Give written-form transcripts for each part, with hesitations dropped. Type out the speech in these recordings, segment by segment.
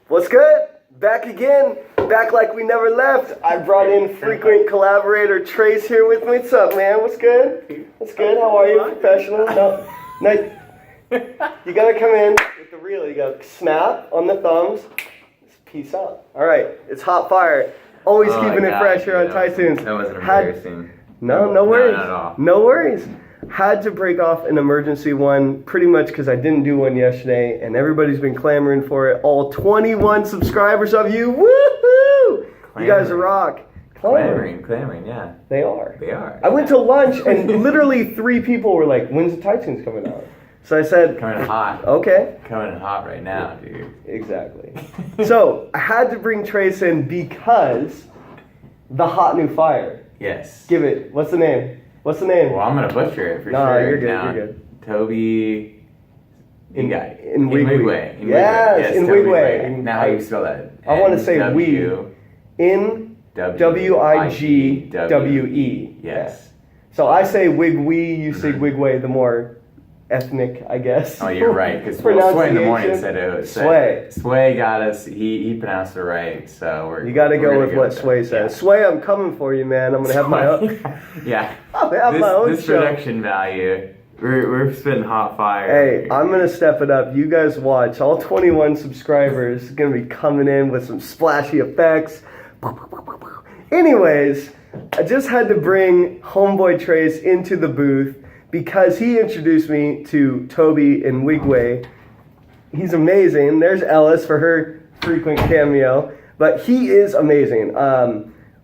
What's good? Back again. Back like we never left. I brought in frequent collaborator Trace here with me. What's up, man? What's good? What's good? How are you? Professional? No. You gotta come in with the reel. You gotta snap on the thumbs. Peace out. All right. It's hot fire. Always keeping it fresh here on Tytoons. That wasn't embarrassing. No worries. Not at all. No worries. Had to break off an emergency one pretty much because I didn't do one yesterday, and everybody's been clamoring for it. All 21 subscribers of you. Woohoo! You guys are rock. Clamoring, yeah. They are. I went to lunch, and literally 3 people were like, when's the Tytoons coming out? So I said, coming in hot. Okay. Coming in hot right now, dude. Exactly. So I had to bring Trace in because the hot new fire. Yes. Give it. What's the name? Well, I'm going to butcher it for sure. You're good. Tobe Nwigwe. Yes, Nwigwe. Now how do you spell that? I want to say Nwigwe. Yes. So I say Wigwe, you say Wigwe, the more ethnic, I guess. Oh, you're right, because Sway in the morning said it was Sway got us. He pronounced it right, so you got to go with what Sway says. Yeah. Sway, I'm coming for you, man. I'm gonna have my own. Yeah. I'll have my own this show. production value. We're spitting hot fire. Hey, I'm gonna step it up. You guys watch. All 21 subscribers gonna be coming in with some splashy effects. Anyways, I just had to bring homeboy Trace into the booth because he introduced me to Tobe Nwigwe. He's amazing. There's Ellis for her frequent cameo. But he is amazing.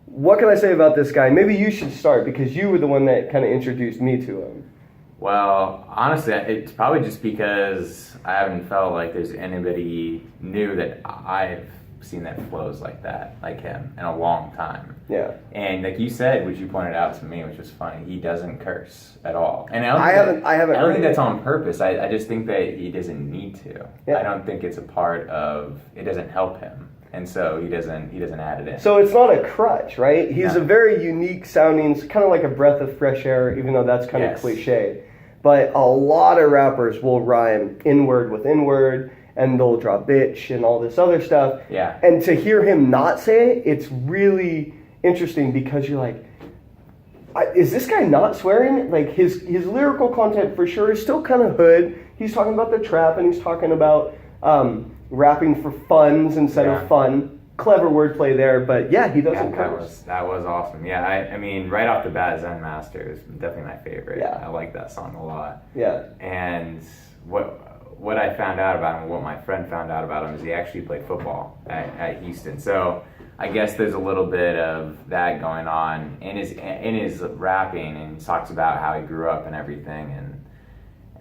What can I say about this guy? Maybe you should start because you were the one that kind of introduced me to him. Well, honestly, it's probably just because I haven't felt like there's anybody new that I've seen that flows like that, like him, in a long time. Yeah. And like you said, which you pointed out to me, which was funny, he doesn't curse at all. And I don't think that's on purpose. I just think that he doesn't need to. Yeah. I don't think it's a part of. It doesn't help him, and so he doesn't add it in. So it's not a crutch, right? He's a very unique sounding, kind of like a breath of fresh air, even though that's kind of cliche. But a lot of rappers will rhyme inward with inward, and they'll drop bitch and all this other stuff. Yeah. And to hear him not say it, it's really interesting because you're like, is this guy not swearing? Like his lyrical content for sure is still kind of hood. He's talking about the trap and he's talking about rapping for funds instead of fun. Clever wordplay there, but yeah, he doesn't curse. That was awesome. Yeah, I mean, right off the bat, Zen Master is definitely my favorite. Yeah. I like that song a lot. Yeah. And what I found out about him, what my friend found out about him, is he actually played football at Houston. So I guess there's a little bit of that going on in his rapping, and he talks about how he grew up and everything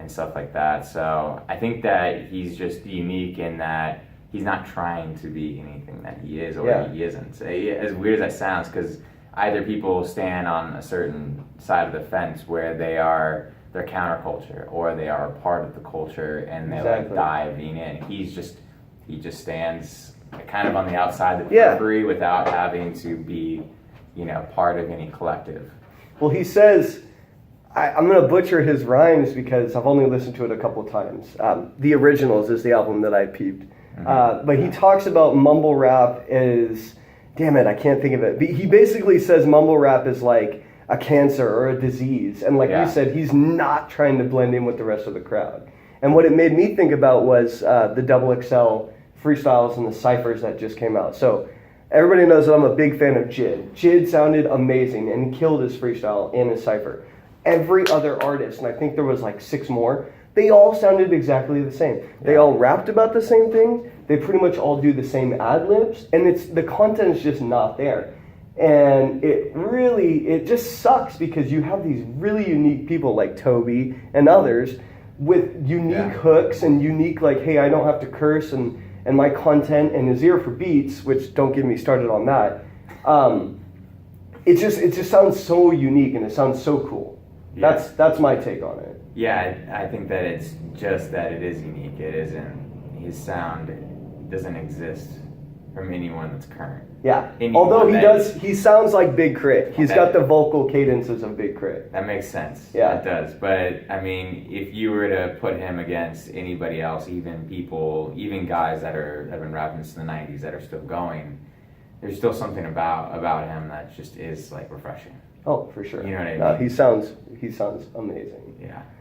and stuff like that. So I think that he's just unique in that he's not trying to be anything that he is or he isn't. So as weird as that sounds, because either people stand on a certain side of the fence where they're counterculture, or they are a part of the culture and they're like diving in. He just stands kind of on the outside, the periphery, without having to be, part of any collective. Well, he says, I'm going to butcher his rhymes because I've only listened to it a couple times. The Originals is the album that I peeped. But he talks about mumble rap as, damn it, I can't think of it. But he basically says mumble rap is like a cancer or a disease. And like you said, he's not trying to blend in with the rest of the crowd. And what it made me think about was the Double XL freestyles and the ciphers that just came out. So everybody knows that I'm a big fan of Jid. Jid sounded amazing and he killed his freestyle and his cipher. Every other artist, and I think there was like 6 more, they all sounded exactly the same. They all rapped about the same things. They pretty much all do the same ad-libs, and the content is just not there. And it just sucks because you have these really unique people like Tobe and others with unique hooks and unique, like, hey, I don't have to curse, and my content and his ear for beats, which don't get me started on that. It just sounds so unique and it sounds so cool. Yeah. That's my take on it. Yeah, I think that it's just that it is unique. It isn't, his sound doesn't exist from anyone that's current. Yeah. Anyone Although that he sounds like Big Crit. He's Okay. got the vocal cadences of Big Crit. That makes sense. Yeah. It does. But I mean, if you were to put him against anybody else, even guys that have been rapping since the '90s that are still going, there's still something about him that just is like refreshing. Oh, for sure. You know what I No, mean? he sounds amazing.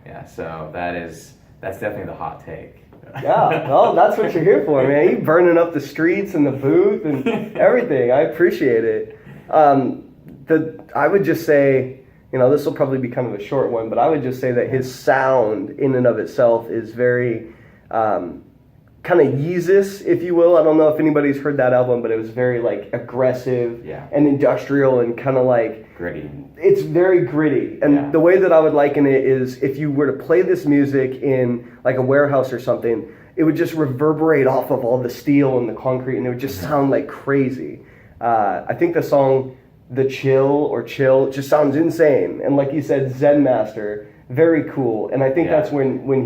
Yeah. So that's definitely the hot take. Yeah, well, that's what you're here for, man. You burning up the streets and the booth and everything. I appreciate it. I would just say, this will probably be kind of a short one, but I would just say that his sound in and of itself is very kind of Yeezus, if you will. I don't know if anybody's heard that album, but it was very like aggressive and industrial and kind of like gritty. It's very gritty. And the way that I would liken it is if you were to play this music in like a warehouse or something, it would just reverberate off of all the steel and the concrete, and it would just sound like crazy. I think the song The Chill just sounds insane. And like you said, Zen Master, very cool. And I think that's when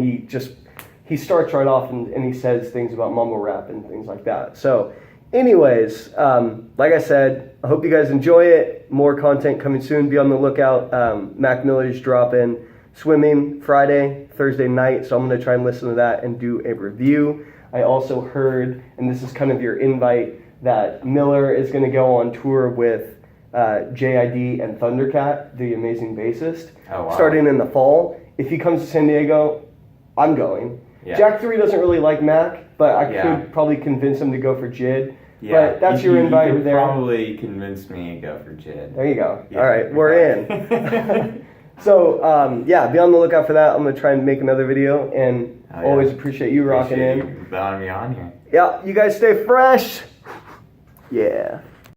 he starts right off and he says things about mumble rap and things like that. So anyways, like I said, I hope you guys enjoy it. More content coming soon. Be on the lookout. Mac Miller's dropping Swimming Friday, Thursday night. So I'm going to try and listen to that and do a review. I also heard, and this is kind of your invite, that Miller is going to go on tour with JID and Thundercat, the amazing bassist, starting in the fall. If he comes to San Diego, I'm going. Yeah. Jack 3 doesn't really like Mac, but I could probably convince him to go for JID. Yeah. But that's your invite you there. Probably convince me to go for JID. There you go. Yeah, all right, we're in. So, be on the lookout for that. I'm going to try and make another video, and always appreciate you rocking in. You allowing me on here. Yeah, you guys stay fresh. Yeah.